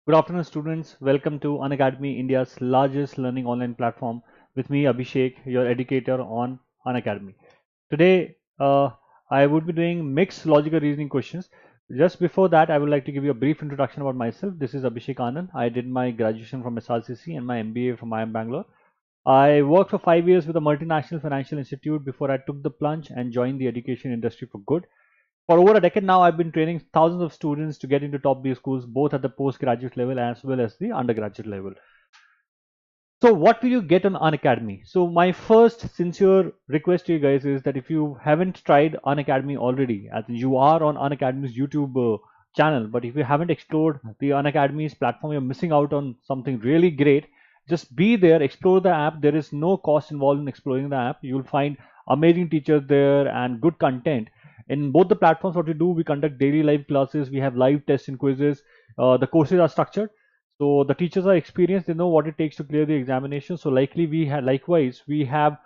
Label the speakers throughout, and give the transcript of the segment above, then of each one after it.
Speaker 1: Good afternoon, students. Welcome to Unacademy, India's largest learning online platform. With me, Abhishek, your educator on Unacademy. Today, I would be doing mixed logical reasoning questions. Just before that, I would like to give you a brief introduction about myself. This is Abhishek Anand. I did my graduation from SRCC and my MBA from IIM Bangalore. I worked for 5 years with a multinational financial institute before I took the plunge and joined the education industry for good. For over a decade now, I've been training thousands of students to get into top B schools, both at the postgraduate level as well as the undergraduate level. So, what will you get on Unacademy? So, my first sincere request to you guys is that if you haven't tried Unacademy already, as you are on Unacademy's YouTube channel, but if you haven't explored the Unacademy's platform, you're missing out on something really great. Just be there, explore the app. There is no cost involved in exploring the app. You'll find amazing teachers there and good content. In both the platforms, what we do, we conduct daily live classes, we have live tests and quizzes. The courses are structured, so the teachers are experienced, they know what it takes to clear the examination. So likewise we have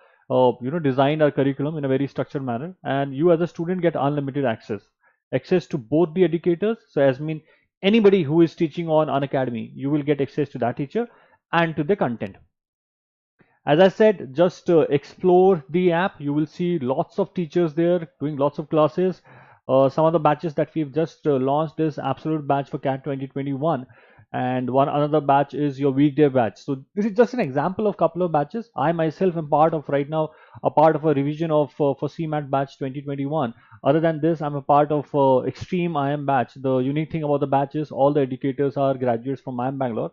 Speaker 1: designed our curriculum in a very structured manner, and you as a student get unlimited access to both the educators. So as mean anybody who is teaching on Unacademy, you will get access to that teacher and to the content. As I said, just explore the app. You will see lots of teachers there doing lots of classes. Some of the batches that we've just launched is absolute batch for CAT 2021, and one another batch is your weekday batch. So this is just an example of couple of batches. I myself am part of right now a part of a revision of for CMAT batch 2021. Other than this, I'm a part of Extreme IM batch. The unique thing about the batch is all the educators are graduates from IM Bangalore.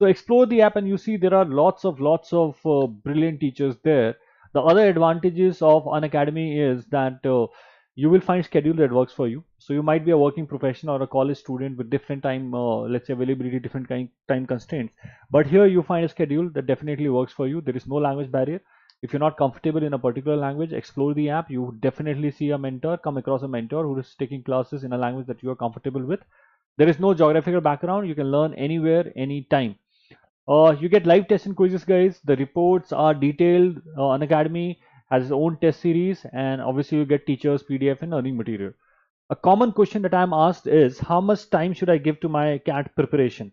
Speaker 1: So explore the app and you see there are lots of brilliant teachers there. The other advantages of Unacademy is that you will find schedule that works for you. So you might be a working professional or a college student with different time, let's say availability, different kind time constraints. But here you find a schedule that definitely works for you. There is no language barrier. If you're not comfortable in a particular language, explore the app. You definitely see a mentor, come across a mentor who is taking classes in a language that you are comfortable with. There is no geographical background. You can learn anywhere, anytime. You get live tests and quizzes, guys. The reports are detailed. Unacademy has its own test series, and obviously you get teachers, PDF, and learning material. A common question that I'm asked is, how much time should I give to my CAT preparation?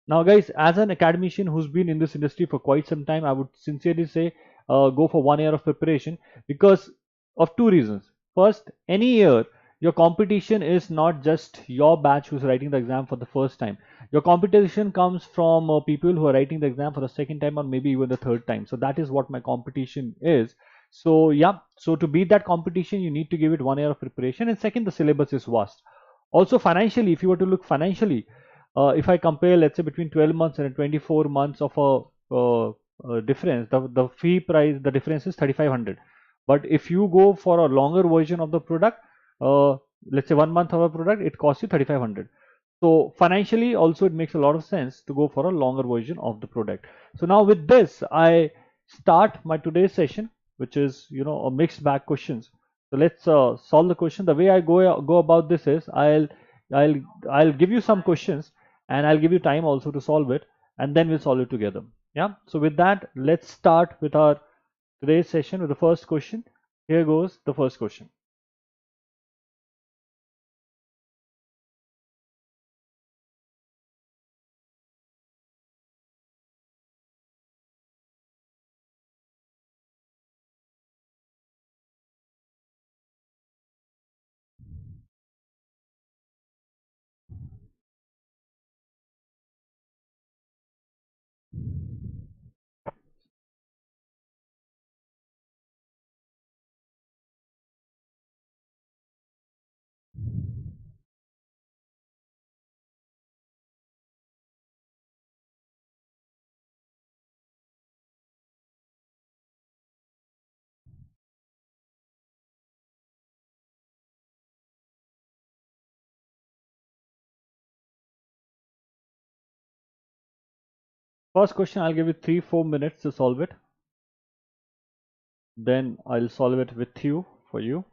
Speaker 1: Now, guys, as an academician who's been in this industry for quite some time, I would sincerely say go for 1 year of preparation because of two reasons. First, any year your competition is not just your batch who's writing the exam for the first time. Your competition comes from people who are writing the exam for the second time or maybe even the third time. So that is what my competition is. So yeah, so to beat that competition, you need to give it 1 year of preparation. And second, the syllabus is vast. Also financially, if you were to look financially, if I compare, let's say between 12 months and 24 months of a difference, the fee price, the difference is 3,500. But if you go for a longer version of the product, uh, let's say 1 month of a product, it costs you 3,500. So financially also it makes a lot of sense to go for a longer version of the product. So now with this, I start my today's session, which is a mixed bag questions. So let's solve the question. The way I go about this is I'll I'll give you some questions and I'll give you time also to solve it, and then we'll solve it together. Yeah. So with that, let's start with our today's session with the first question. Here goes the first question. First question, I'll give you 3-4 minutes to solve it. Then I'll solve it with you for you.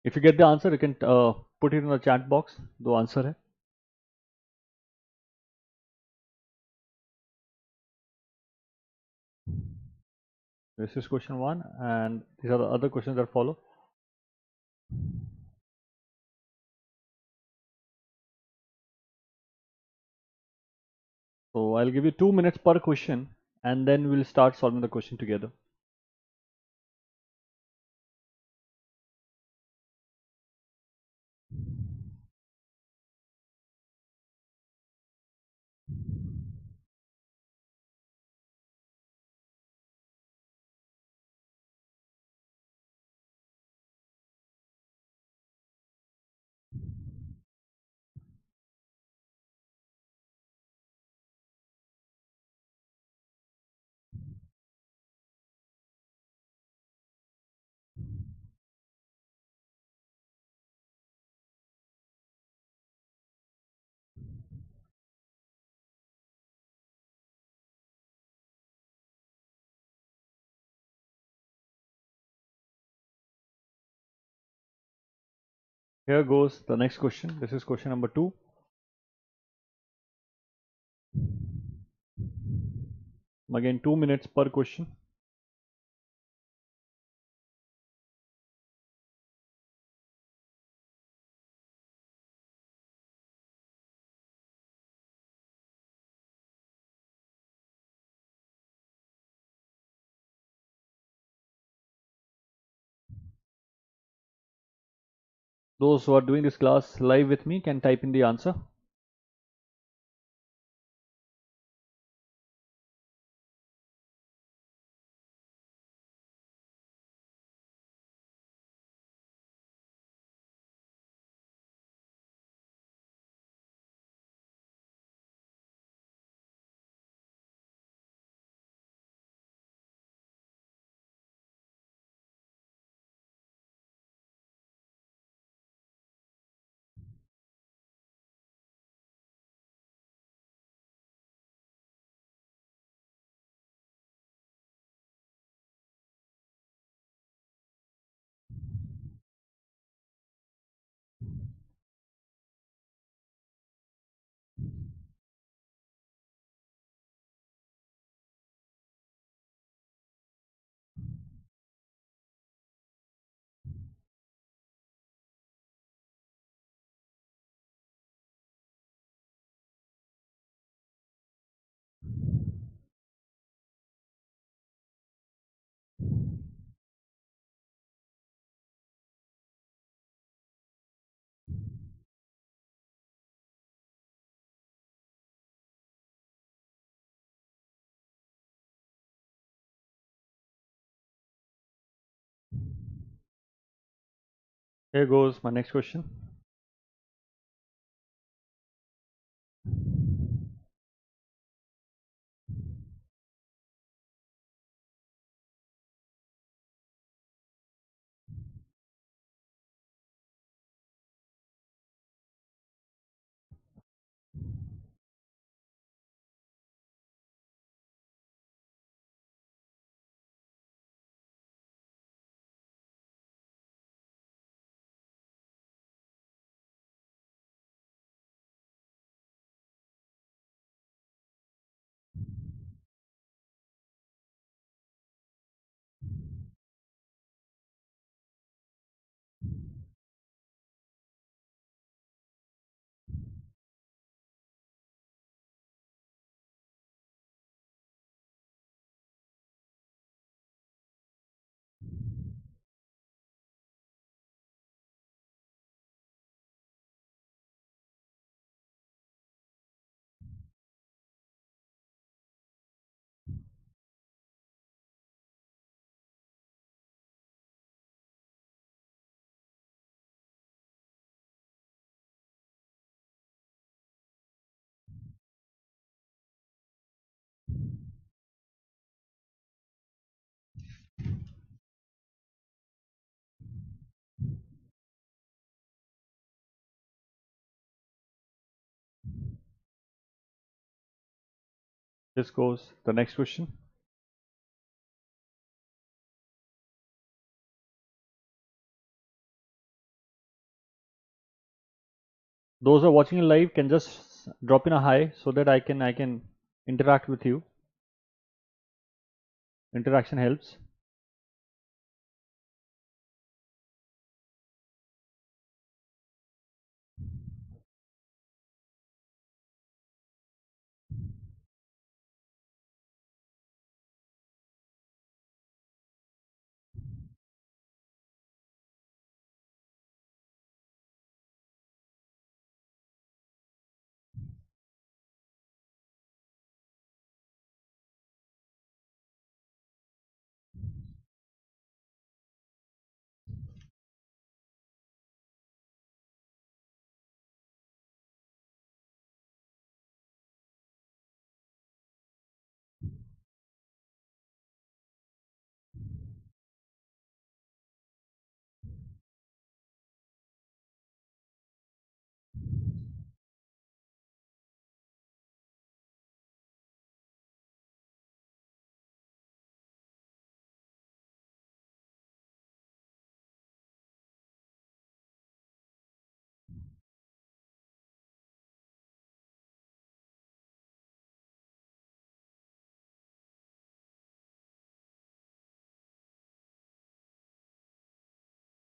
Speaker 1: If you get the answer, you can put it in the chat box. The answer है. This is question one, and these are the other questions that follow. So I'll give you 2 minutes per question, and then we'll start solving the question together. Here goes the next question. This is question number 2. Again, 2 minutes per question. Those who are doing this class live with me can type in the answer. Here goes my next question. This goes the next question. those who are watching live can just drop in a hi so that I can interact with you. Interaction helps.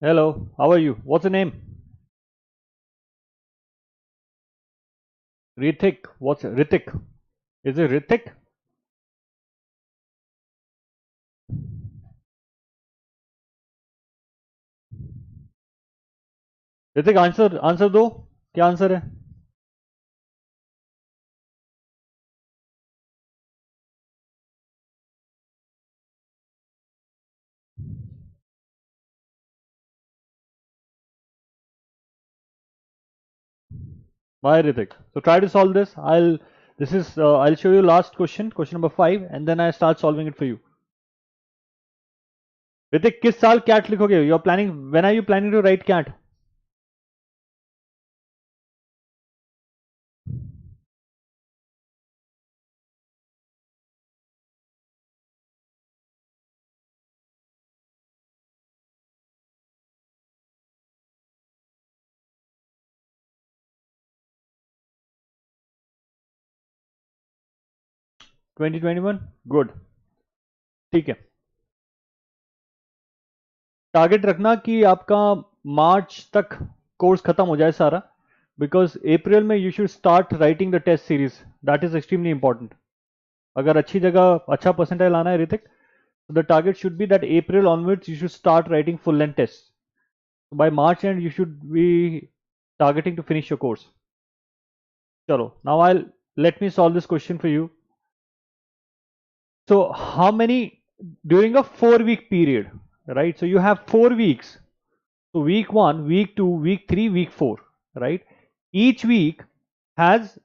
Speaker 1: Hello, how are you? What's the name? Rithik. What's Rithik? Is it Rithik? Hrithik answer answer दो, क्या answer है? Bye, Ritik. So try to solve this. I'll show you last question, question number 5, and then I start solving it for you. Ritik, किस साल CAT लिखोगे? You are planning. When are you planning to write CAT? (2021) good, ठीक है. Target रखना कि आपका मार्च तक course खत्म हो जाए सारा, बिकॉज अप्रैल में you should start writing the test series. That is extremely important. अगर अच्छी जगह अच्छा परसेंटाइल आना है Hrithik, the target should be that April onwards you should start writing full length tests. By March end you should be targeting to finish your course. Chalo, now let me solve this question for you. So how many, during a 4-week period, right? So you have 4 weeks. So week 1, week 2, week 3, week 4, right? Each week has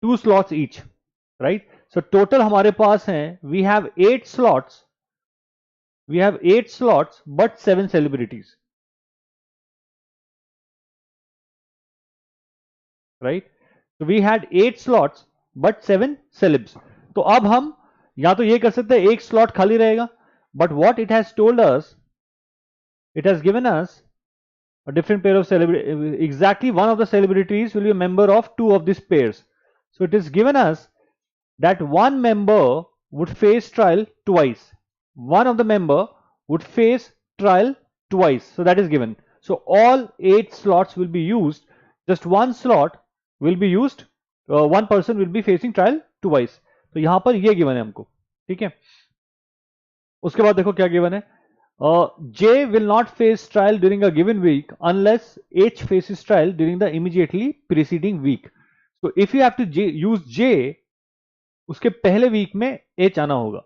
Speaker 1: 2 slots each, right? So total हमारे पास हैं, we have 8 slots. We have 8 slots but 7 celebrities, right? So we had 8 slots but 7 celebs. तो अब हम या तो ये कर सकते हैं एक slot खाली रहेगा, but what it has told us, it has given us a different pair of celebrities. Exactly one of the celebrities will be a member of 2 of these pairs. So it is given us that one member would face trial twice. One of the member would face trial twice. So that is given. So all 8 slots will be used. Just one slot will be used. One person will be facing trial twice. तो यहां पर ये given है हमको, ठीक है. उसके बाद देखो क्या गिवन है. J will not face trial during a given week unless H faces trial during the immediately preceding week. So if you have to use J, उसके पहले वीक में H आना होगा.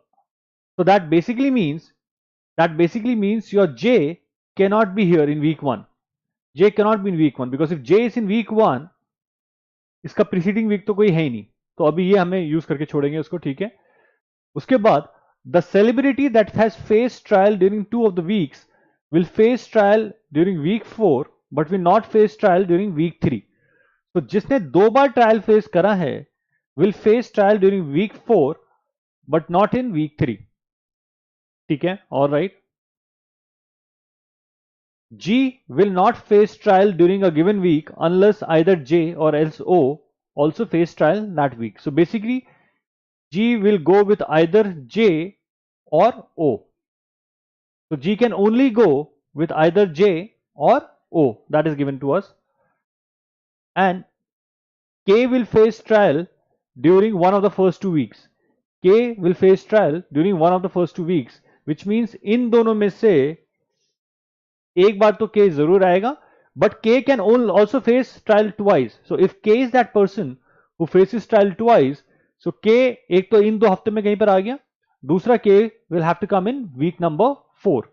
Speaker 1: So that basically means your J cannot be here in week 1. J cannot be in week 1 because if J is in week 1, इसका preceding week तो कोई है ही नहीं, तो अभी ये हमें यूज करके छोड़ेंगे उसको, ठीक है. उसके बाद the celebrity that has faced trial during 2 of the weeks will face trial during week 4 but will not face trial during week 3. तो जिसने 2 बार ट्रायल फेस करा है will face trial during week 4 but not in week 3. ठीक है, all right. G will not face trial during a given week unless either J or else O also face trial that week. So basically, G will go with either J or O. So G can only go with either J or O that is given to us, and K will face trial during one of the first 2 weeks. K will face trial during one of the first 2 weeks, which means इन दोनों में से एक बार तो K जरूर आएगा, but K can also face trial twice. So if K is that person who faces trial twice, so K एक तो इन 2 हफ्ते में कहीं पर आ गया, दूसरा K will have to come in week number 4,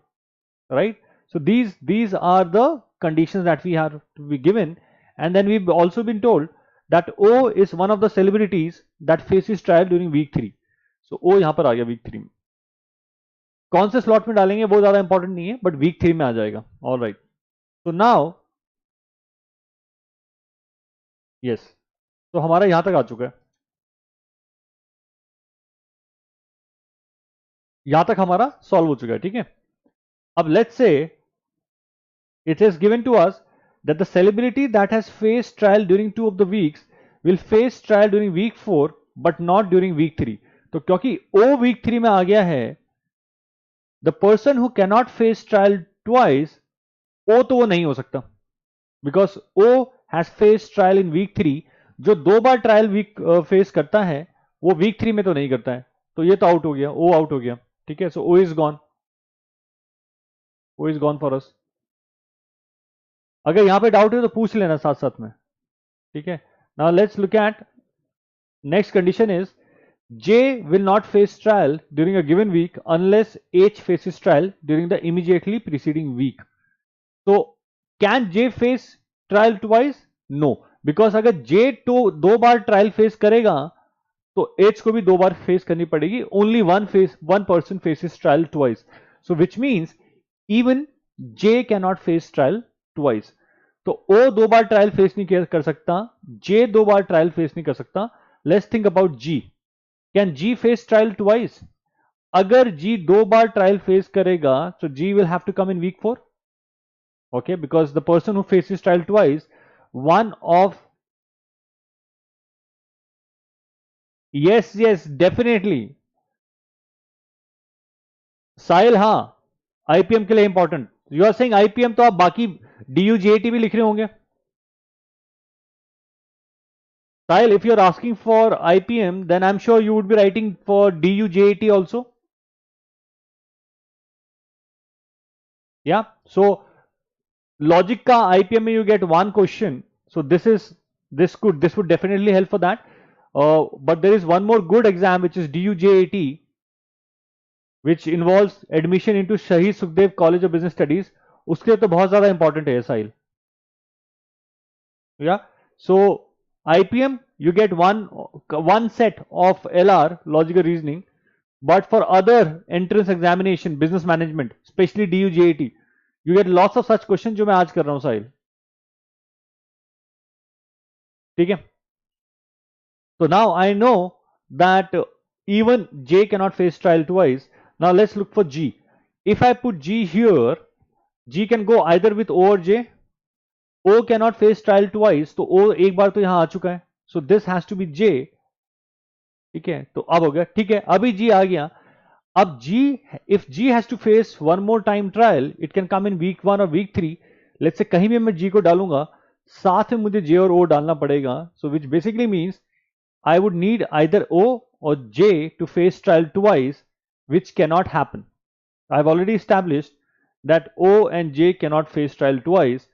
Speaker 1: right? So these are the conditions that we have to be given, and then we've also been told that O is one of the celebrities that faces trial during week 3. So O यहाँ पर आ गया week 3 में. कौन से slot में डालेंगे वो ज्यादा इंपॉर्टेंट नहीं है, बट वीक 3 में आ जाएगा. All right. तो नाउ यस, तो हमारा यहां तक आ चुका है. यहां तक हमारा सॉल्व हो चुका है. ठीक है. अब let's say it is given to us that the celebrity that has faced trial during 2 of the weeks will face trial during week 4 but not during week 3. तो क्योंकि O week 3 में आ गया है, the person who cannot face trial twice, O तो वो नहीं हो सकता, because O has faced trial in week 3. जो 2 बार ट्रायल वीक फेस करता है वो week 3 में तो नहीं करता है, तो ये तो आउट हो गया, O आउट हो गया. ठीक है. सो O is gone, O is gone for us. अगर यहां पे डाउट है तो पूछ लेना साथ साथ में. ठीक है. Now let's look at next condition is J will not face trial during a given week unless H faces trial during the immediately preceding week. So can J face trial twice? No, because अगर J तो 2 बार trial face करेगा तो H को भी 2 बार face करनी पड़ेगी. Only one person faces trial twice. So which means even J cannot face trial twice. तो O 2 बार trial face नहीं कर सकता, J 2 बार ट्रायल फेस नहीं कर सकता. Let's think about G. Can G face trial twice? अगर G 2 बार trial face करेगा so G will have to come in week 4. Okay, because the person who faces trial twice, one of yes definitely Sahil. हाँ, IPM के लिए important. You are saying IPM तो आप बाकी डीयूजीएटी भी लिख रहे होंगे. साहिल, if you are asking for IPM, then I'm sure you would be writing for DUJAT also. Yeah. So logic का IPM में you get one question. So this would definitely help for that. But there is one more good exam which is DUJAT, which involves admission into Shahid Sukhdev College of Business Studies. उसके लिए तो बहुत ज्यादा important है साहिल. Yeah. So IPM you get one set of LR logical reasoning, but for other entrance examination business management, especially DUJAT, you get lots of such questions जो मैं आज कर रहा हूं साहिल. ठीक है. So now I know that even J cannot face trial twice. Now let's look for G. If I put G here, G can go either with O or J. O cannot face trial twice, तो O एक बार तो यहां आ चुका है. So this has to be J. ठीक है. तो अब हो गया. ठीक है. अभी G आ गया. अब G, if G has to face one more time trial, it can come in week 1 or week 3. Let's say कहीं भी मैं G को डालूंगा, साथ में मुझे J और O डालना पड़ेगा. So which basically means I would need either O or J to face trial twice, which cannot happen. I've already established that O and J cannot face trial twice.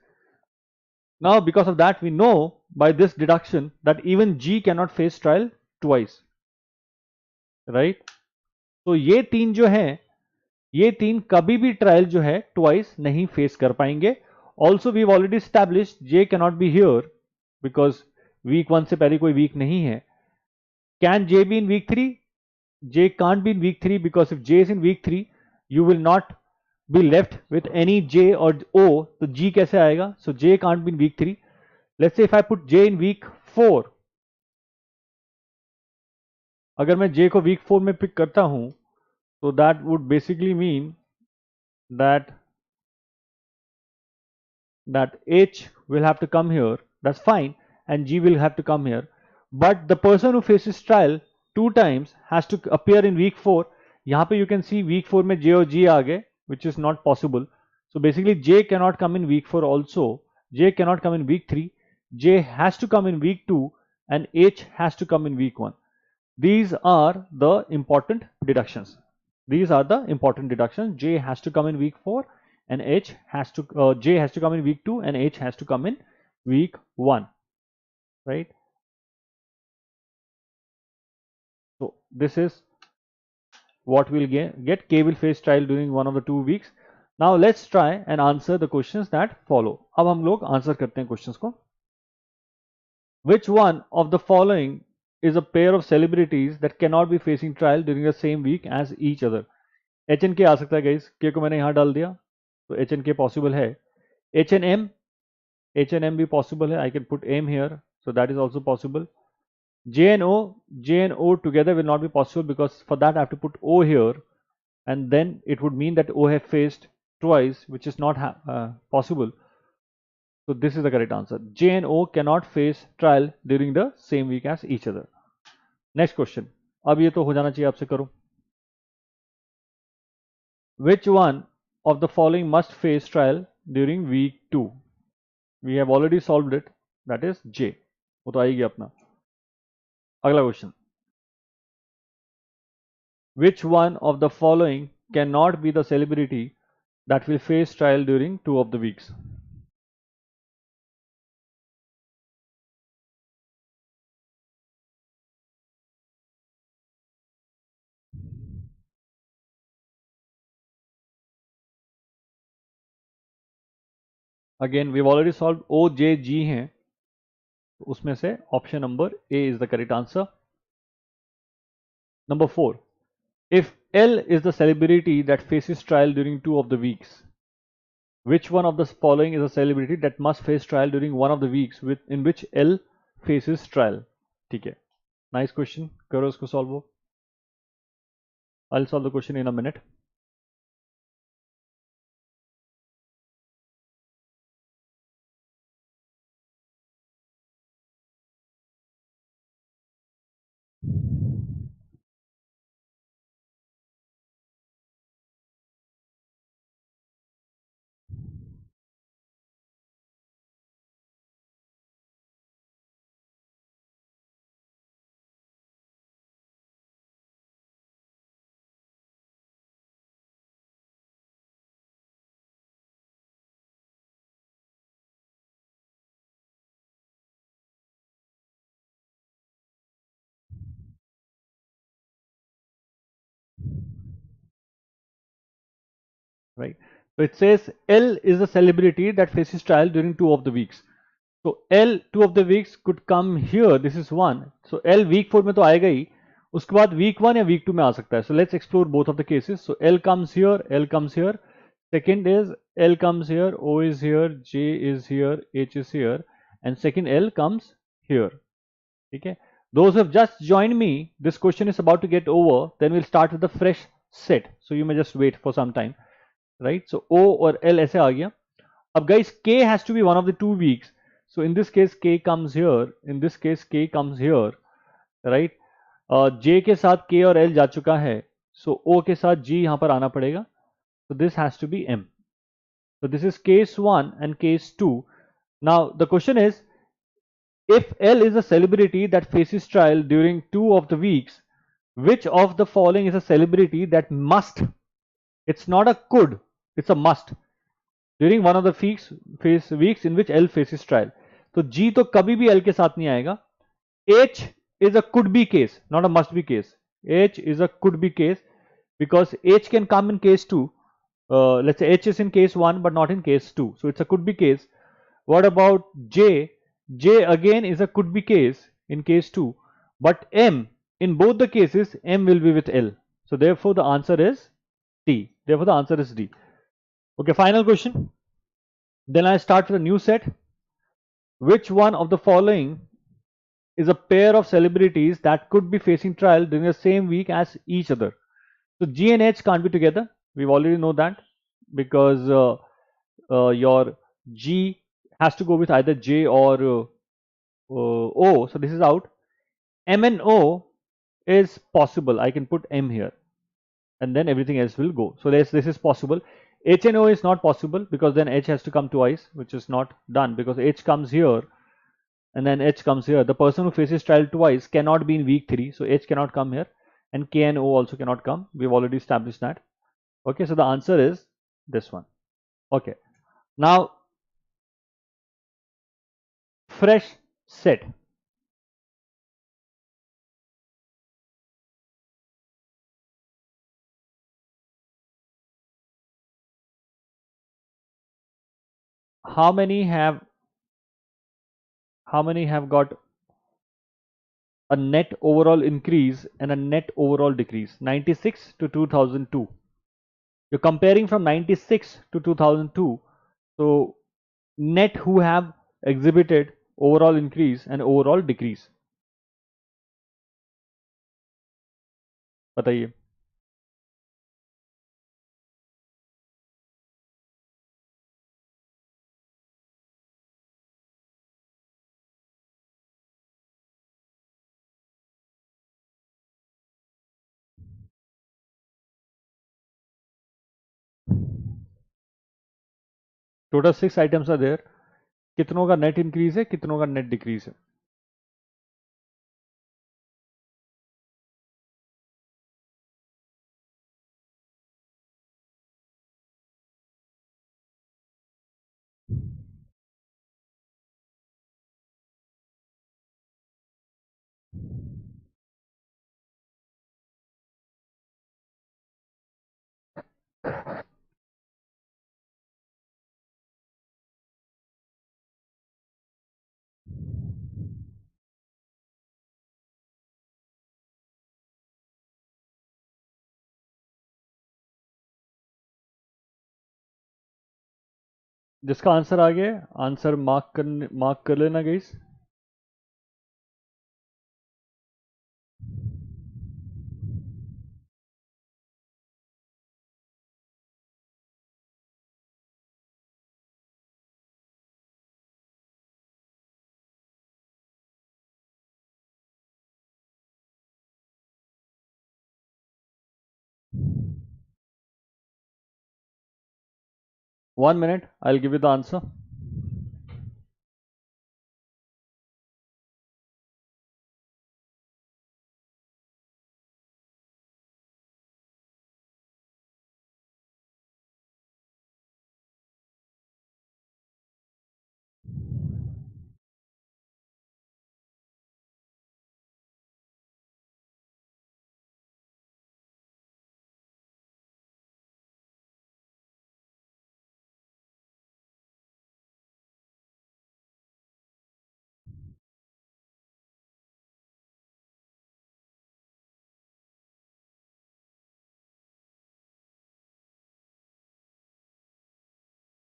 Speaker 1: Now because of that we know by this deduction that even G cannot face trial twice, right? तो ये तीन जो हैं, ये तीन कभी भी trial जो है ट्वाइस नहीं फेस कर पाएंगे. Also we already establish J cannot be here because week 1 से पहले कोई वीक नहीं है. Can J be in week 3? J can't be in week 3 because if J is in week 3, you will not be left with any J or O. तो G कैसे आएगा? So J can't be in week 3. Let's say if I put J in week 4, अगर मैं J को week 4 में pick करता हूं, so that would basically mean that that H will have to come here, that's fine, and G will have to come here. But the person who faces trial 2 times has to appear in week 4. यहाँ पे you can see week 4 में J और G आ गए, which is not possible. So basically J cannot come in week 4 also. J cannot come in week 3. J has to come in week 2 and H has to come in week 1. These are the important deductions. These are the important deductions. J has to come in week 4 and J has to come in week 2 and H has to come in week 1, right? So this is what we'll get. K will face trial during one of the 2 weeks. Now let's try and answer the questions that follow. अब हम लोग answer करते हैं questions को. Which one of the following is a pair of celebrities that cannot be facing trial during the same week as each other? HNK आ सकता है guys. K को मैंने यहाँ डाल दिया, तो HNK possible है. HNM भी possible है. I can put M here, so that is also possible. J and O together will not be possible, because for that I have to put O here, and then it would mean that O have faced twice, which is not possible. So this is the correct answer. J and O cannot face trial during the same week as each other. Next question. अब ये तो हो जाना चाहिए आपसे, करो. Which one of the following must face trial during week 2? We have already solved it. That is J. वो तो आएगी अपना. अगला question. Which one of the following cannot be the celebrity that will face trial during 2 of the weeks? Again, we've already solved O, J, G हैं, तो उसमें से option number A is the correct answer. Number 4. If L is the celebrity that faces trial during 2 of the weeks, which one of the following is a celebrity that must face trial during one of the weeks in which L faces trial? ठीक है. Nice question. करो इसको solve वो. I'll solve the question in a minute. Right. So it says L is a celebrity that faces trial during 2 of the weeks. So L 2 of the weeks could come here. This is 1. So L week 4 में तो आएगा ही. उसके बाद week 1 या week 2 में आ सकता है. So let's explore both of the cases. So L comes here, L comes here. Second is L comes here, O is here, J is here, H is here, and second L comes here. Okay. Those who have just joined me, this question is about to get over. Then we'll start with the fresh set. So you may just wait for some time. Right, so O or L ऐसे आ गया. अब guys, K has to be one of the 2 weeks. So in this case K comes here, in this case K comes here, right? J के साथ K और L जा चुका है, so O के साथ G यहाँ पर आना पड़ेगा. So this has to be M. So this is case 1 and case 2. Now the question is, if L is a celebrity that faces trial during 2 of the weeks, which of the following is a celebrity that must, it's not a could, it's a must, during one of the weeks in which L faces trial? तो G तो कभी भी L के साथ नहीं आएगा. H is a could be case, not a must be case. H is a could be case because H can come in case 2. Let's say H is in case 1 but not in case 2. So it's a could be case. What about J? J again is a could be case in case 2. But M, in both the cases, M will be with L. So therefore the answer is D. Therefore the answer is D. Okay, final question. Then I start with a new set. Which one of the following is a pair of celebrities that could be facing trial during the same week as each other? So G and H can't be together. We already know that because your G has to go with either J or O. So this is out. M and O is possible. I can put M here and then everything else will go. So this is possible. H and O is not possible because then H has to come twice, which is not done because H comes here and then H comes here. The person who faces trial twice cannot be in week 3. So H cannot come here and K and O also cannot come. We've already established that. Okay, so the answer is this one. Okay, now fresh set. How many have got a net overall increase and a net overall decrease? 96 to 2002. You're comparing from 96 to 2002. So net who have exhibited overall increase and overall decrease, बताइए. Total 6 items are there. कितनों का net increase है, कितनों का net decrease है? जिसका answer आ गया answer mark कर लेना guys. One minute, I'll give you the answer.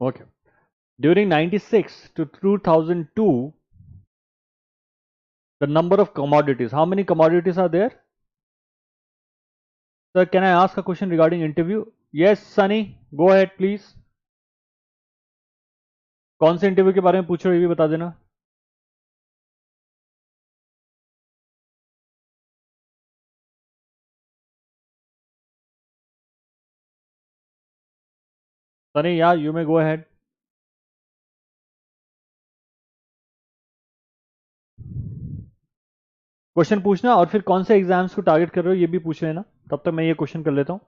Speaker 1: Okay. During 96 to 2002, the number of commodities. How many commodities are there? Sir, can I ask a question regarding interview? Yes, Sunny, go ahead please. कौन से interview के बारे में पूछ रहे हो ये भी बता देना. Sunny, yeah, you may go ahead. Question पूछना और फिर कौन से एग्जाम्स को टारगेट कर रहे हो ये भी पूछ लेना. तब तक मैं ये क्वेश्चन कर लेता हूं.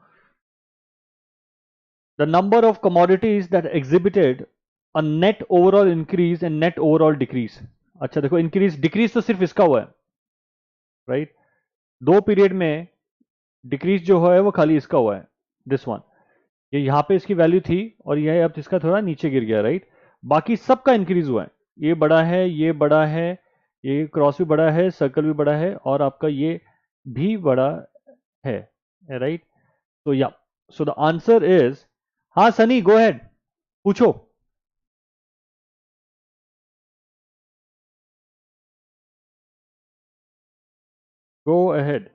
Speaker 1: The number of commodities that exhibited a net overall increase and net overall decrease. अच्छा देखो, इंक्रीज डिक्रीज तो सिर्फ इसका हुआ है, राइट. दो पीरियड में डिक्रीज जो है वो खाली इसका हुआ है, दिस वन. ये यहाँ पे इसकी वैल्यू थी और यह अब इसका थोड़ा नीचे गिर गया, राइट. बाकी सबका इंक्रीज हुआ है. ये बड़ा है, ये बड़ा है, ये क्रॉस भी बड़ा है, सर्कल भी बड़ा है और आपका ये भी बड़ा है, राइट. तो या सो द आंसर इज, हाँ सनी गो अहेड, पूछो. Go ahead.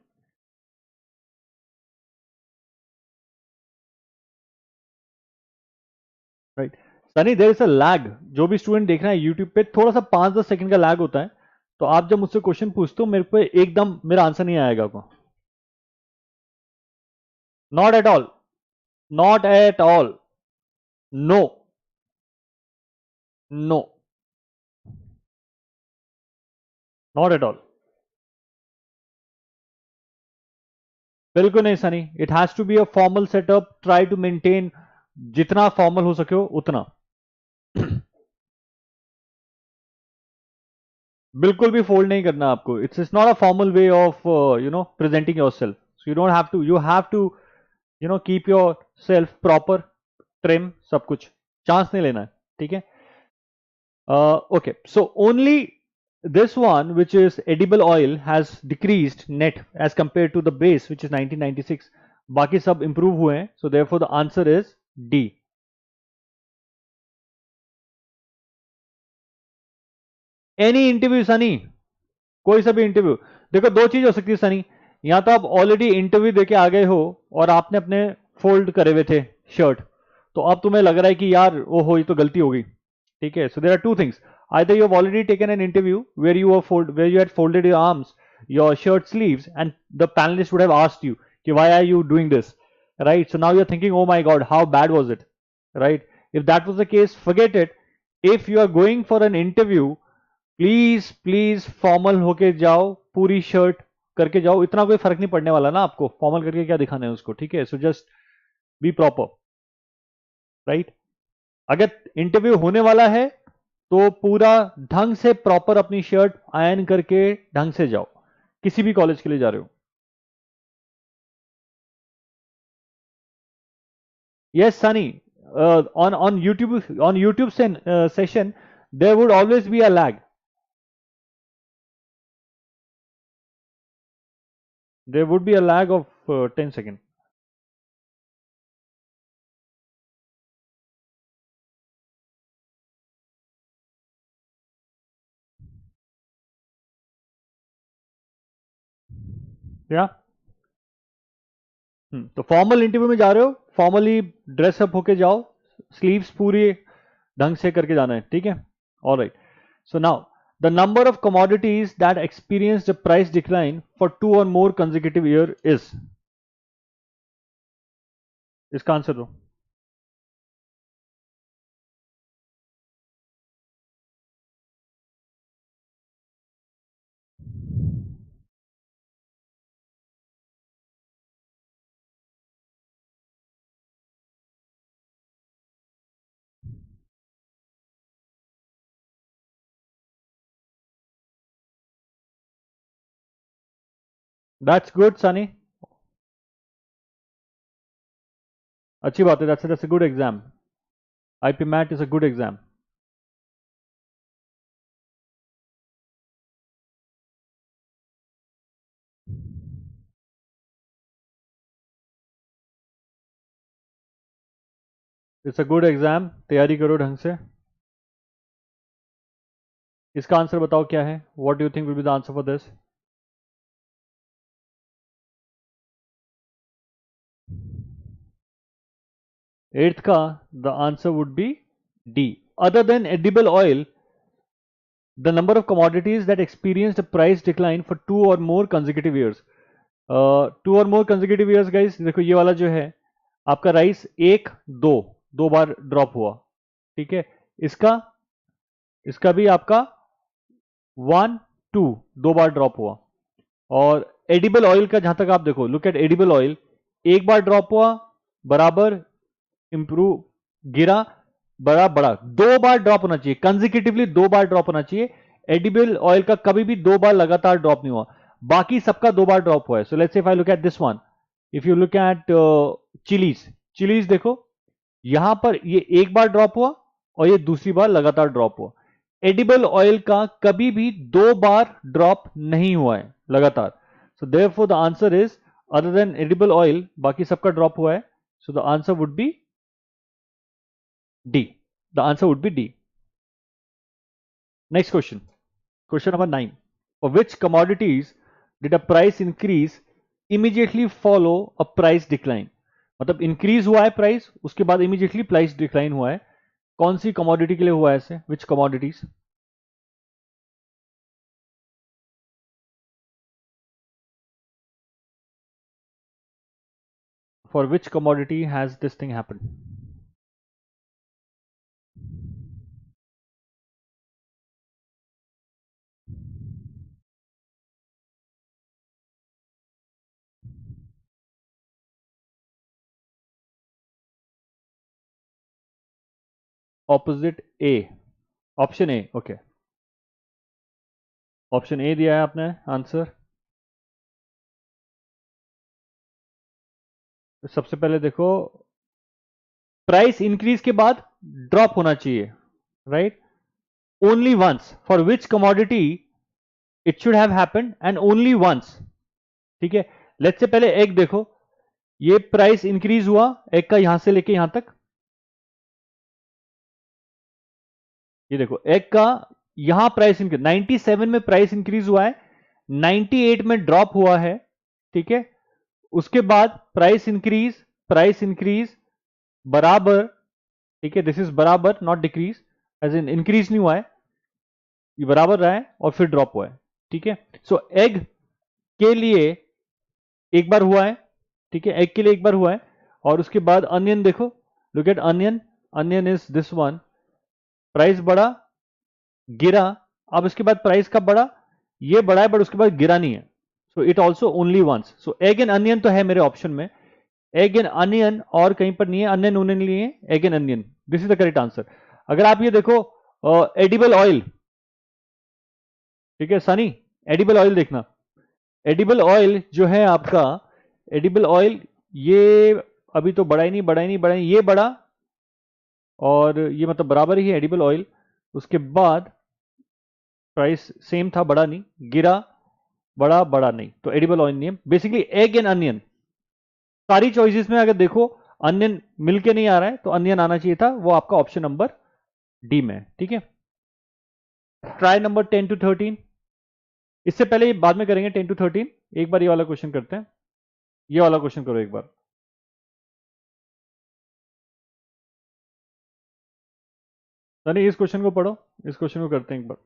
Speaker 1: Right. Sunny there is a lag. जो भी स्टूडेंट देख रहा है यूट्यूब पे, थोड़ा सा 5-10 सेकंड का लैग होता है। तो आप जब मुझसे क्वेश्चन पूछते हो, मेरे पे एकदम मेरा आंसर नहीं आएगा को। Not at all, not at all, no, no, not at all, बिल्कुल नहीं Sunny. It has to be a formal setup, try to maintain जितना फॉर्मल हो सके हो उतना। बिल्कुल भी फोल्ड नहीं करना आपको। It's not a formal way of presenting yourself. So you don't have to, you have to keep yourself proper, trim, सब कुछ, चांस नहीं लेना है, ठीक है। Okay, so only this one, which is edible oil, has decreased net as compared to the base, which is 1996. बाकी सब improve हुए हैं, so therefore the answer is D. Any interview Sunny, कोई सा भी इंटरव्यू। देखो दो चीज हो सकती है सनी, या तो आप ऑलरेडी इंटरव्यू देके आ गए हो और आपने अपने फोल्ड करे हुए थे शर्ट, तो अब तुम्हें लग रहा है कि यार ओहो ये तो गलती हो गई, ठीक है। So there are two things, either you have already taken an interview where you had folded your arms, your shirt sleeves, and the panelist would have asked you कि why are you doing this, right? So now you're thinking, oh my god, how bad was it, right? If that was the case, forget it. If you are going for an interview, please please formal होके जाओ, पूरी shirt करके जाओ। इतना कोई फर्क नहीं पड़ने वाला ना आपको, फॉर्मल करके क्या दिखाना है उसको, ठीक है। So just be proper, right. अगर इंटरव्यू होने वाला है तो पूरा ढंग से प्रॉपर अपनी शर्ट आयरन करके ढंग से जाओ, किसी भी कॉलेज के लिए जा रहे हो। Yes Sunny, on YouTube session there would always be a lag. There would be a lag of 10 seconds. या तो फॉर्मल इंटरव्यू में जा रहे हो, फॉर्मली ड्रेसअप होके जाओ, स्लीव्स पूरी ढंग से करके जाना है, ठीक है। Alright, so now the number of commodities that experience the price decline for 2 और मोर कंसेक्यूटिव ईयर इज। इसका आंसर दो। दैट्स गुड सनी, अच्छी बात है। That's a good exam. IPMAT is a good exam. It's a good exam, तैयारी करो ढंग से। इसका आंसर बताओ क्या है, what do you think will be the answer for this. Eighth का the answer would be D. Other than edible oil, the number of commodities that experienced a price decline for 2 or more consecutive years. 2 or more consecutive years guys, देखो ये वाला जो है आपका rice एक दो दो बार ड्रॉप हुआ, ठीक है। इसका इसका भी आपका 1 2 दो बार ड्रॉप हुआ। और एडिबल ऑयल का जहां तक आप देखो, लुक एट एडिबल ऑयल, एक बार ड्रॉप हुआ, बराबर इंप्रूव, गिरा, बड़ा बड़ा, दो बार ड्रॉप होना चाहिए, कंजिक्यूटिवली दो बार ड्रॉप होना चाहिए। एडिबल ऑयल का कभी भी दो बार लगातार ड्रॉप नहीं हुआ, बाकी सबका दो बार ड्रॉप हुआ है। So let's say if I look at this one, if you look at chillies, chillies देखो यहां पर ये एक बार ड्रॉप हुआ और ये दूसरी बार लगातार ड्रॉप हुआ। एडिबल ऑयल का कभी भी दो बार ड्रॉप नहीं हुआ है लगातार। So therefore the answer is, other than edible oil बाकी सबका ड्रॉप हुआ है। So the answer would be D. The answer would be D. Next question. Question number 9. For which commodities did a price increase immediately follow a price decline? मतलब increase हुआ है price, उसके बाद immediately price decline हुआ है। कौन सी commodity के लिए हुआ है ऐसे, which commodities? For which commodity has this thing happen? Opposite A, option A, okay, option A दिया है आपने आंसर। सबसे पहले देखो, प्राइस इंक्रीज के बाद ड्रॉप होना चाहिए, right? Only once, for which commodity it should have happened and only once, ठीक है। लेट्स से पहले एग देखो, ये प्राइस इंक्रीज हुआ एग का यहां से लेके यहां तक, ये देखो एग का यहां प्राइस इंक्रीज 97 में प्राइस इंक्रीज हुआ है, 98 में ड्रॉप हुआ है, ठीक है। उसके बाद प्राइस इंक्रीज बराबर, ठीक है, दिस इज बराबर not decrease, as in increase नहीं हुआ है, ये बराबर रहा है और फिर ड्रॉप हुआ है, ठीक है। सो एग के लिए एक बार हुआ है, ठीक है, एग के लिए एक बार हुआ है। और उसके बाद अनियन देखो, look at onion, onion is this one, price बढ़ा, गिरा, अब इसके बाद प्राइस कब बढ़ा, ये बढ़ा है बट उसके बाद गिरा नहीं है, so it also only once. So egg and onion तो है मेरे ऑप्शन में, एग एंड अनियन और कहीं पर नहीं है, अनियन उन्हें नहीं है, egg and onion, this is the correct answer. अगर आप ये देखो एडिबल ऑयल, ठीक है सनी, एडिबल ऑयल देखना, एडिबल ऑयल जो है आपका, एडिबल ऑयल ये अभी तो बढ़ा ही नहीं, बढ़ा ही नहीं, बढ़ा ही नहीं, ये बढ़ा और ये मतलब बराबर ही है एडिबल ऑयल, उसके बाद प्राइस सेम था, बढ़ा नहीं, गिरा, बढ़ा, बढ़ा नहीं, तो एडिबल ऑयल नहीं है। बेसिकली एग एंड अनियन, सारी चॉइसेस में अगर देखो अनियन मिलके नहीं आ रहा है तो अनियन आना चाहिए था, वो आपका ऑप्शन नंबर डी में है, ठीक है। ट्राई नंबर 10 to 13, इससे पहले ये बाद में करेंगे 10 to 13, एक बार ये वाला क्वेश्चन करते हैं, ये वाला क्वेश्चन करो एक बार। नहीं, इस क्वेश्चन को पढ़ो, इस क्वेश्चन को करते हैं एक बार।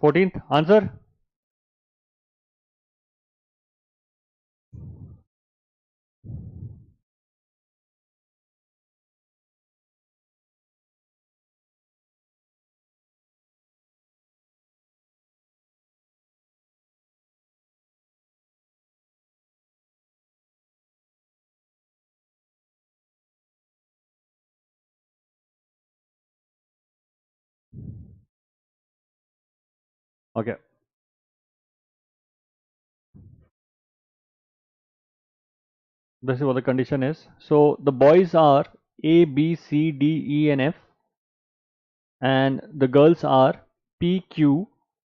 Speaker 1: Fourteenth answer, Okay. This is what the condition is. So the boys are A, B, C, D, E, and F, and the girls are P, Q,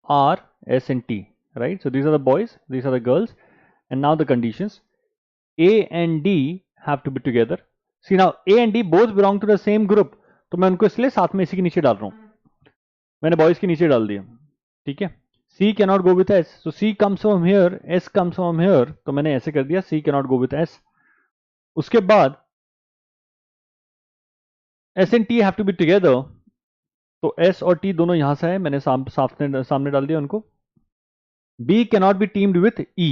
Speaker 1: R, S, and T. Right? So these are the boys, these are the girls, and now the conditions. A and D have to be together. See now, A and D both belong to the same group. तो मैं उनको इसलिए साथ में इसी के नीचे डाल रहा हूँ. मैंने बॉयज के नीचे डाल दिया. ठीक है. C cannot go with S. So C comes from here, S comes from here. तो मैंने ऐसे कर दिया, C cannot go with S. उसके बाद S and T have to be together. तो S और T दोनों यहां से है, मैंने सामने डाल दिया उनको. B cannot be teamed with E.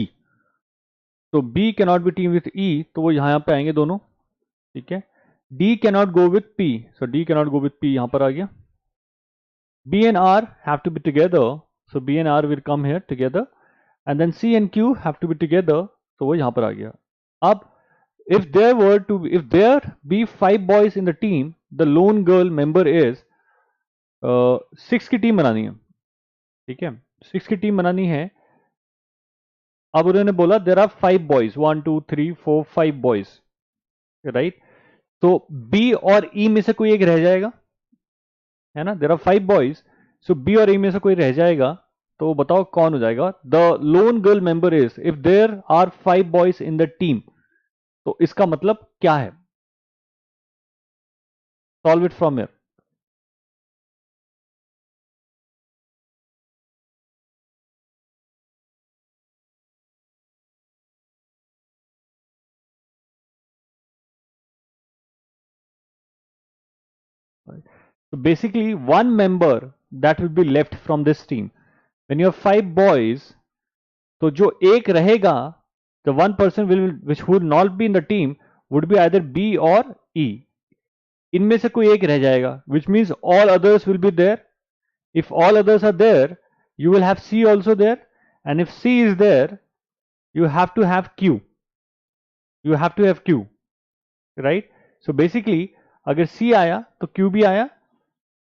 Speaker 1: तो B cannot be teamed with E, तो वो यहां पे आएंगे दोनों. ठीक है. D cannot go with P. So D cannot go with P, यहां पर आ गया. B and R have to be together. So B and R will come here together. And then C and Q have to be together. So वो यहां पर आ गया. अब if there be 5 boys in the team, the lone girl member is 6 की team बनानी है. ठीक है. 6 की टीम बनानी है. अब उन्होंने बोला there are 5 boys, 1 2 3 4 5 boys. Right. तो बी और ई में से कोई एक रह जाएगा, है ना. There are 5 boys. So B और ई में से कोई रह जाएगा. तो बताओ कौन हो जाएगा. The lone girl member is, if there are 5 boys in the team, तो इसका मतलब क्या है. Solve it from here. So basically, one member that will be left from this team. When you have 5 boys, तो जो एक रहेगा, the one person which would not be in the team would be either B or E. इनमें से कोई एक रह जाएगा, which means all others will be there. If all others are there, you will have C also there, and if C is there, you have to have Q. You have to have Q, right? So basically, अगर C आया तो Q भी आया.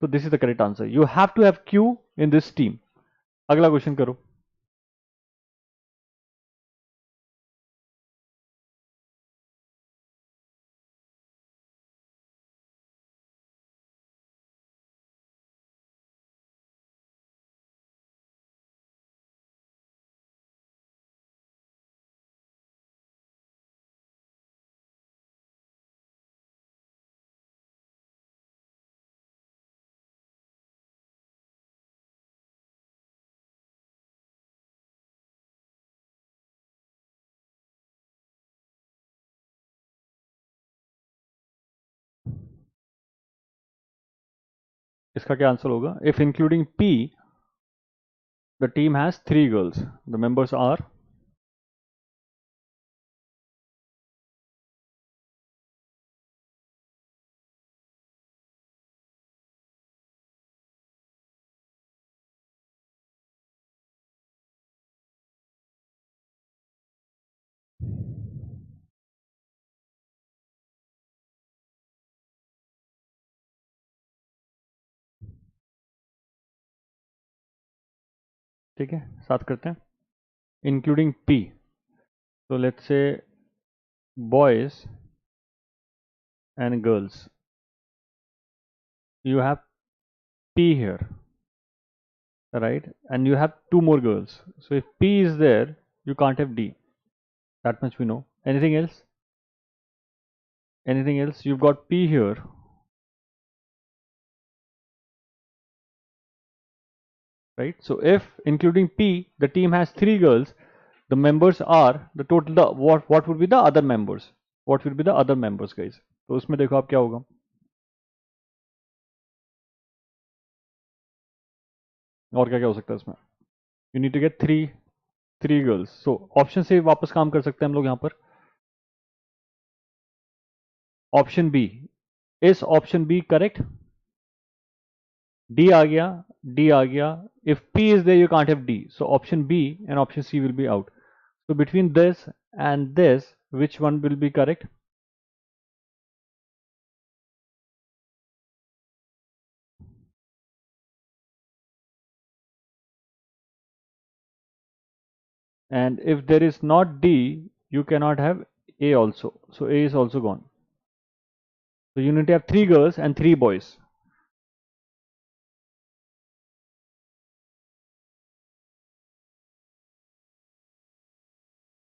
Speaker 1: तो this is the correct answer. You have to have Q in this team. अगला question करो. इसका क्या आंसर होगा. If including P, the team has 3 girls. The members are ठीक है. साथ करते हैं. Including P. So let's say boys and girls. You have P here, right? And you have 2 more girls. So if P is there, you can't have D. That much we know. Anything else? Anything else? You've got P here. Right? So if including P, the team has 3 girls, the members are the total. What would be the other members? What will be the other members, guys? तो उसमें देखो आप क्या होगा. और क्या क्या हो सकता है इसमें. You need to get 3 girls. So option से वापस काम कर सकते हैं हम लोग यहाँ पर. Option B. इस ऑप्शन बी करेक्ट. डी आ गया. डी आ गया. If P is there you can't have D. So option B and option C will be out. So between this and this, which one will be correct? and if there is not D, you cannot have A also. So A is also gone. So you need to have 3 girls and 3 boys.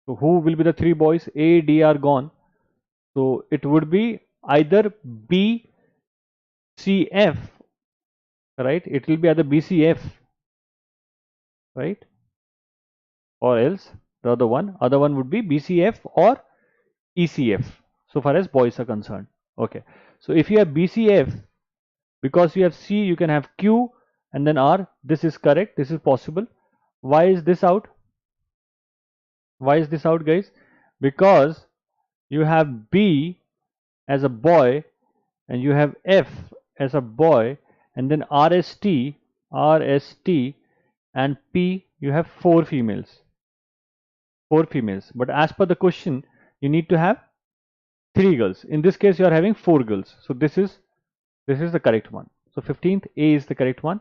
Speaker 1: So who will be the 3 boys? A, D are gone. So it would be either B, C, F, right? It will be either B, C, F, right? Or else the other one would be B, C, F or E, C, F. So far as boys are concerned. Okay. So if you have B, C, F, because you have C, you can have Q and then R. This is correct. This is possible. Why is this out? Why is this out, guys? Because you have B as a boy and you have F as a boy, and then RST and P, you have 4 females. 4 females. But as per the question, you need to have 3 girls. In this case, you are having 4 girls. So this is the correct one. So 15th A is the correct one.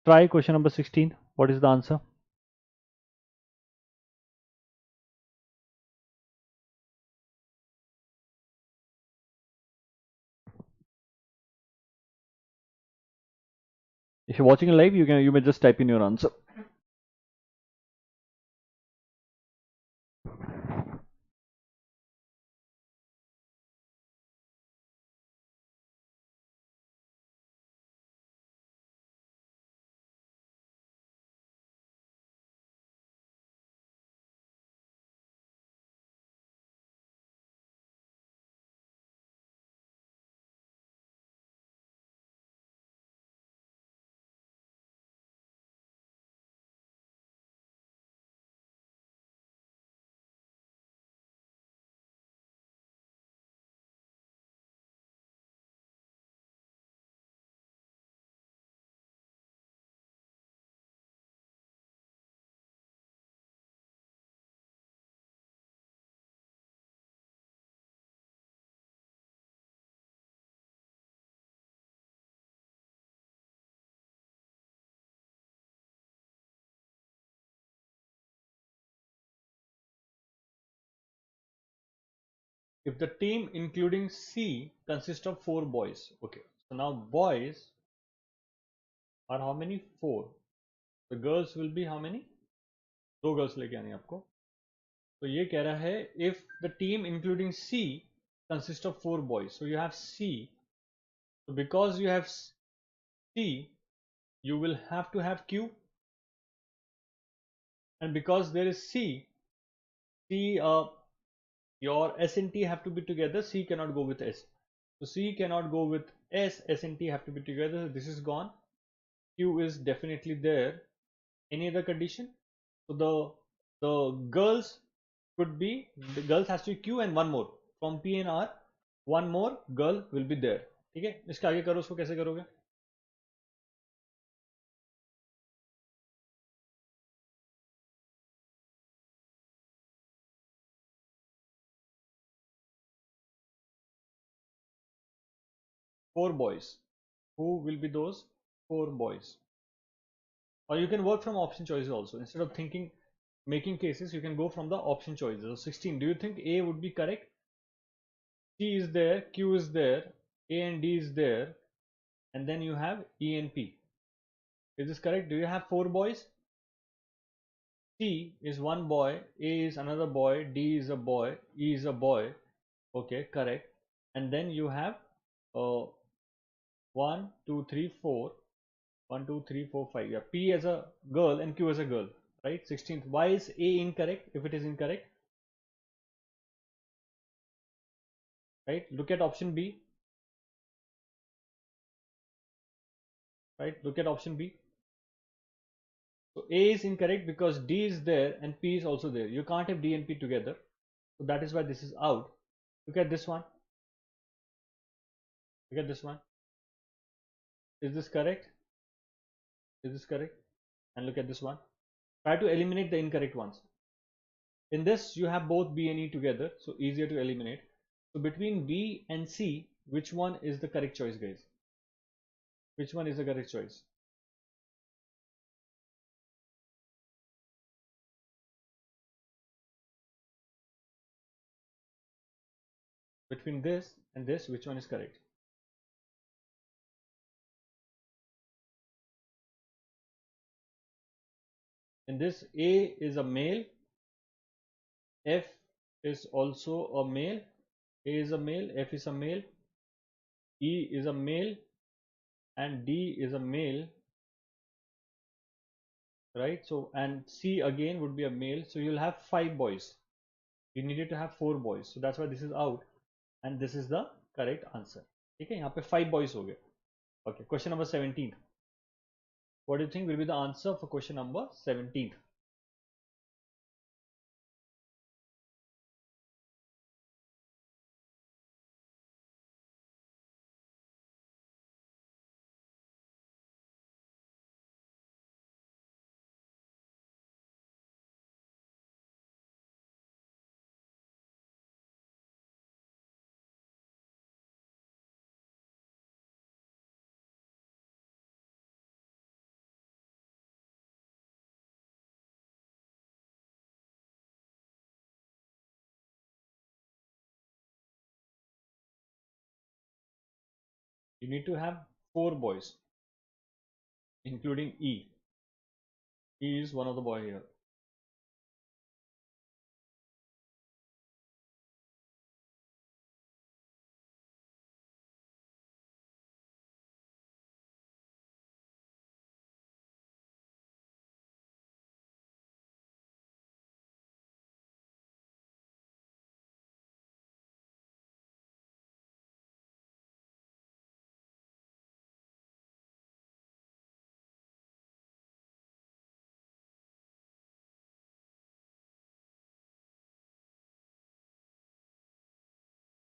Speaker 1: Try question number 16. What is the answer? If you're watching live, you may just type in your answer. If the team including C consists of 4 boys. Okay. So now boys are how many? 4. The girls will be how many? 2 girls लेके आनी है आपको. तो ये कह रहा है if the team including C consists of 4 boys. So you have C. So because you have C, you will have to have Q. And because there is C, your S and T have to be together. C cannot go with S. So C cannot go with S. S and T have to be together. So this is gone. Q is definitely there. Any other condition? So the girls could be, the girls has to be Q and one more from P and R. One more girl will be there. ठीक है, इसके आगे करो. उसको कैसे करोगे? Four boys. Who will be those 4 boys? Or you can work from option choices also. Instead of making cases, you can go from the option choices. So 16. Do you think A would be correct? C is there, Q is there, A and D is there, and then you have E and P. Is this correct? Do you have 4 boys? C is one boy, A is another boy, D is a boy, E is a boy. Okay, correct. And then you have 1, 2, 3, 4. 1, 2, 3, 4, 5. Yeah, P as a girl and Q as a girl. Right? 16th. Why is A incorrect if it is incorrect? Right? Look at option B. Right? Look at option B. So A is incorrect because D is there and P is also there. You can't have D and P together. So that is why this is out. Look at this one. Look at this one. Is this correct? Is this correct? And look at this one. Try to eliminate the incorrect ones. In this, you have both B and E together, so easier to eliminate. So between B and C, which one is the correct choice, guys? Which one is the correct choice? between this and this, which one is correct? In this, A is a male, F is also a male, A is a male, F is a male, E is a male, and D is a male, right? So, and C again would be a male. So you'll have 5 boys. You needed to have 4 boys. So that's why this is out, and this is the correct answer. Okay, यहाँ पे 5 boys हो गए. Okay, question number 17. What do you think will be the answer for question number 17? You need to have 4 boys, including E. E is one of the boy here.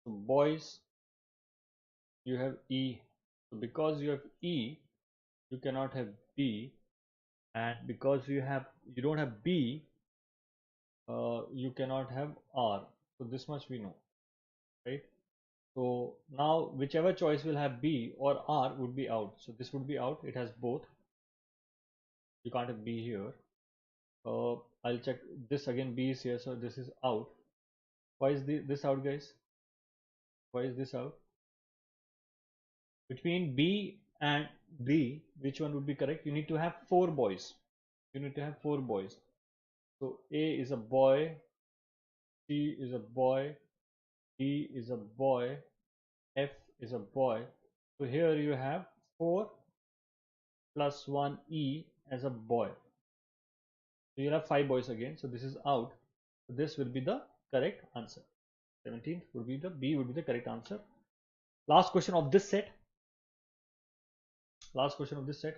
Speaker 1: So boys, you have E. So because you have E, you cannot have B, and because you don't have B, you cannot have R. So this much we know, right? So now whichever choice will have B or R would be out. So this would be out. It has both. You can't have B here. I'll check this again. B is here, so this is out. Why is this out, guys? Why is this out? Between B and D, which one would be correct? You need to have 4 boys. You need to have 4 boys. So A is a boy, C is a boy, D is a boy, F is a boy. So here you have 4 plus 1 E as a boy. So you'll have 5 boys again. So this is out. So this will be the correct answer. 17th would be the B would be the correct answer. Last question of this set. Last question of this set.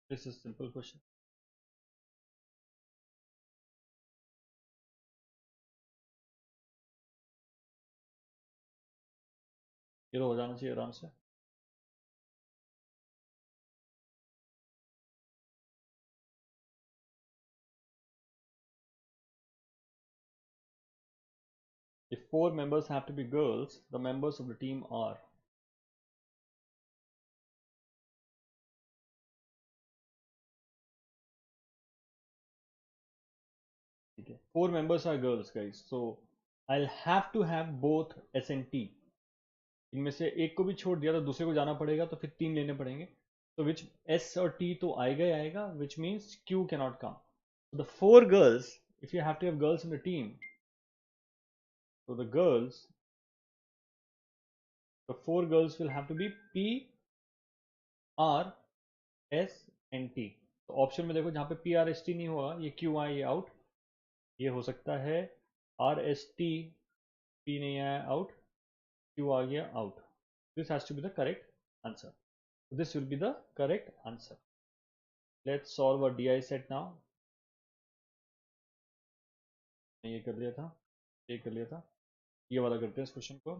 Speaker 1: This is simple question. ये तो हो जाना चाहिए आराम से. If 4 members have to be girls, the members of the team are. Okay. 4 members are girls, guys. So I'll have to have both S and T. इनमें से एक को भी छोड़ दिया तो दूसरे को जाना पड़ेगा, तो फिर 3 लेने पड़ेंगे. So which S और T तो आएगा ही आएगा, which means Q cannot come. So the 4 girls, if you have to have girls in the team, so the 4 girls will have to be P, R, S and T. तो option में देखो, जहाँ पे P, R, S, T नहीं होगा, ये Q आए, ये आउट. ये हो सकता है R, S, T, P नहीं आया, आउट. Q आ गया, out. This has to be the correct answer. This will be the correct answer. Let's solve a DI set now. ये कर लिया था, ये कर लिया था, ये वाला करते हैं इस क्वेश्चन को.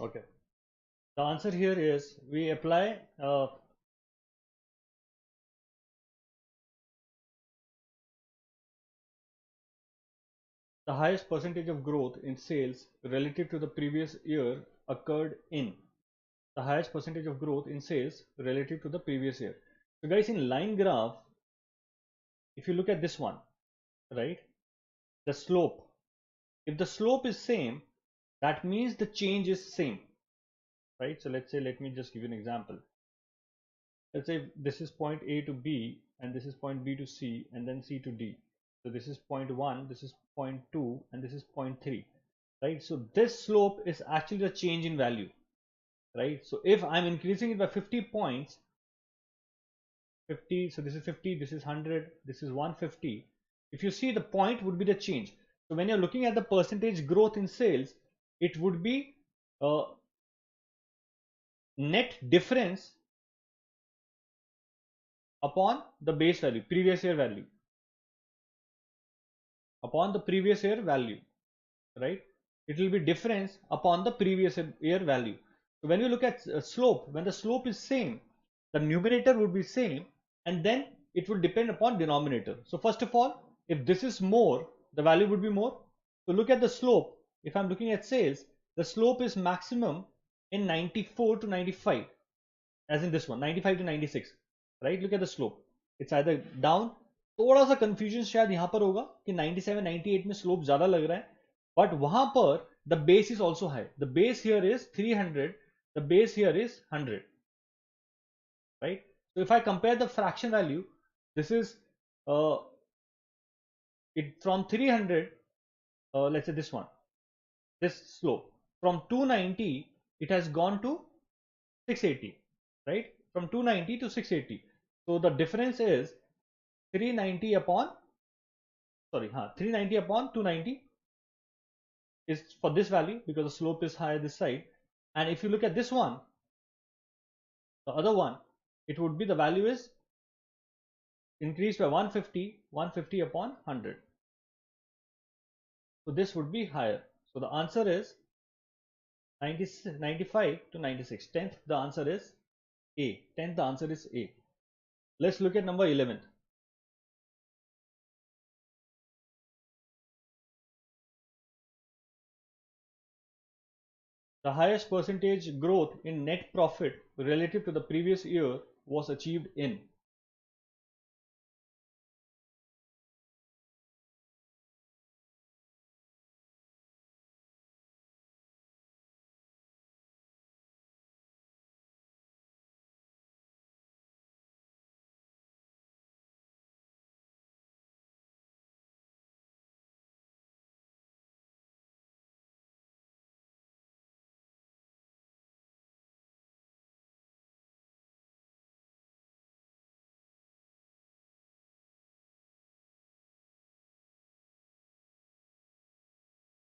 Speaker 1: Okay. The answer here is we apply the highest percentage of growth in sales relative to the previous year occurred in the highest percentage of growth in sales relative to the previous year. So guys, in line graph, if you look at this one, right, the slope, if the slope is same, that means the change is same, right? So let's say, let me just give you an example. Let's say this is point A to B and this is point B to C and then C to D. So this is point 1, this is point 2 and this is point 3, right? So this slope is actually the change in value, right? So if I'm increasing it by 50 points, 50, so this is 50, this is 100, this is 150. If you see, the point would be the change. So when you're looking at the percentage growth in sales, it would be net difference upon the base value, previous year value, upon the previous year value, right? It will be difference upon the previous year value. So when you look at slope, when the slope is same, the numerator would be same, and then it will depend upon denominator. So first of all, if this is more, the value would be more. So look at the slope. If I'm looking at sales, the slope is maximum in 94 to 95, as in this one, 95 to 96, right? Look at the slope. It's either down. थोड़ा सा confusion शायद यहाँ पर होगा कि 97 98 में slope ज्यादा लग रहा है, but वहां पर the base is also high. The base here is 300, the base here is 100, right? So if I compare the fraction value, this is it from 300, let's say this one, this slope from 290, it has gone to 680, right? From 290 to 680. So the difference is 390 upon, sorry, 390 upon 290 is for this value because the slope is higher this side. And if you look at this one, the other one, it would be, the value is increased by 150, 150 upon 100. So this would be higher. So the answer is 95 to 96. 10th, the answer is A. 10th, the answer is A. Let's look at number 11th. The highest percentage growth in net profit relative to the previous year was achieved in.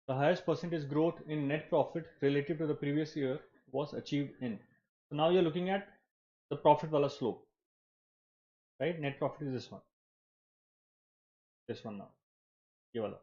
Speaker 1: The highest percentage growth in net profit relative to the previous year was achieved in. So now you're looking at the profit wala slope, right? Net profit is this one now, ye wala.